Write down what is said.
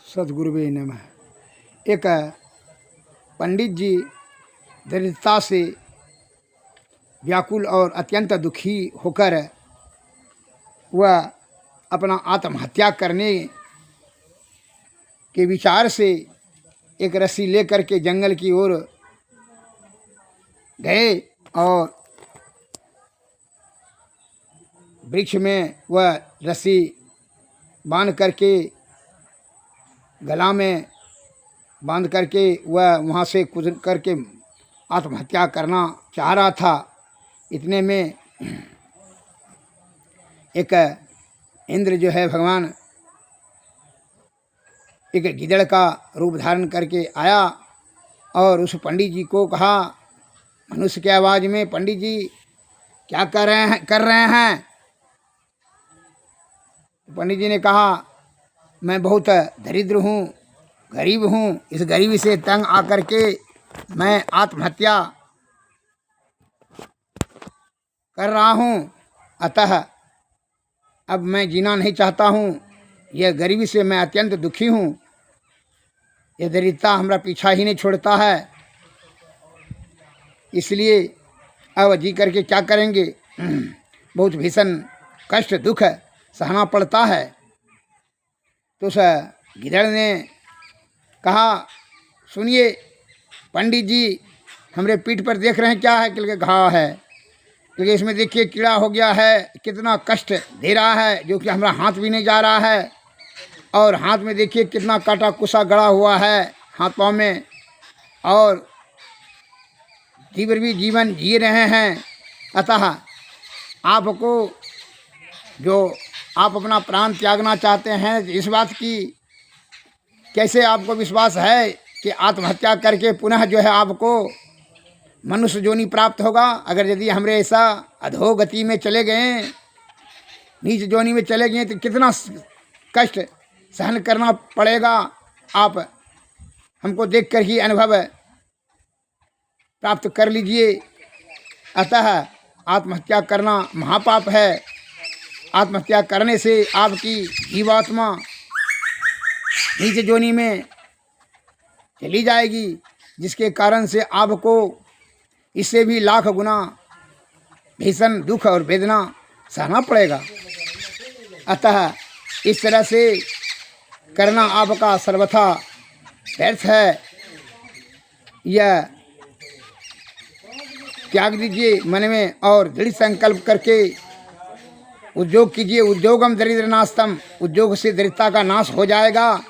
सद्गुरुवे नमः। एक पंडित जी दरिद्रता से व्याकुल और अत्यंत दुखी होकर वह अपना आत्महत्या करने के विचार से एक रस्सी लेकर के जंगल की ओर गए और वृक्ष में वह रस्सी बांध करके गला में बांध करके वह वहाँ से कूद करके आत्महत्या करना चाह रहा था। इतने में एक इंद्र जो है भगवान एक गिदड़ का रूप धारण करके आया और उस पंडित जी को कहा मनुष्य की आवाज़ में, पंडित जी क्या कर रहे हैं। पंडित जी ने कहा मैं बहुत दरिद्र हूँ, गरीब हूँ, इस गरीबी से तंग आकर के मैं आत्महत्या कर रहा हूँ, अतः अब मैं जीना नहीं चाहता हूँ। यह गरीबी से मैं अत्यंत दुखी हूँ, यह दरिद्रता हमारा पीछा ही नहीं छोड़ता है, इसलिए अब जी करके क्या करेंगे, बहुत भीषण कष्ट दुख सहना पड़ता है। तो उस गिदड़ ने कहा सुनिए पंडित जी, हमरे पीठ पर देख रहे हैं क्या है, क्योंकि घाव है, क्योंकि इसमें देखिए कीड़ा हो गया है, कितना कष्ट दे रहा है, जो कि हमारा हाथ भी नहीं जा रहा है, और हाथ में देखिए कितना काटा कुसा गड़ा हुआ है हाथ पाँव में, और तीव्र भी जीवन जी रहे हैं। अतः आपको जो आप अपना प्राण त्यागना चाहते हैं, इस बात की कैसे आपको विश्वास है कि आत्महत्या करके पुनः जो है आपको मनुष्य जोनि प्राप्त होगा। अगर यदि हमरे ऐसा अधोगति में चले गए, नीच जोनि में चले गए, तो कितना कष्ट सहन करना पड़ेगा। आप हमको देखकर ही अनुभव प्राप्त कर लीजिए। अतः आत्महत्या करना महापाप है। आत्महत्या करने से आपकी जीवात्मा नीच जोनि में चली जाएगी, जिसके कारण से आपको इससे भी लाख गुना भीषण दुख और वेदना सहना पड़ेगा। अतः इस तरह से करना आपका सर्वथा व्यर्थ है। यह त्याग दीजिए मन में और दृढ़ संकल्प करके उद्योग कीजिए। उद्योगम दरिद्र नास्तम, उद्योग से दरिद्रता का नाश हो जाएगा।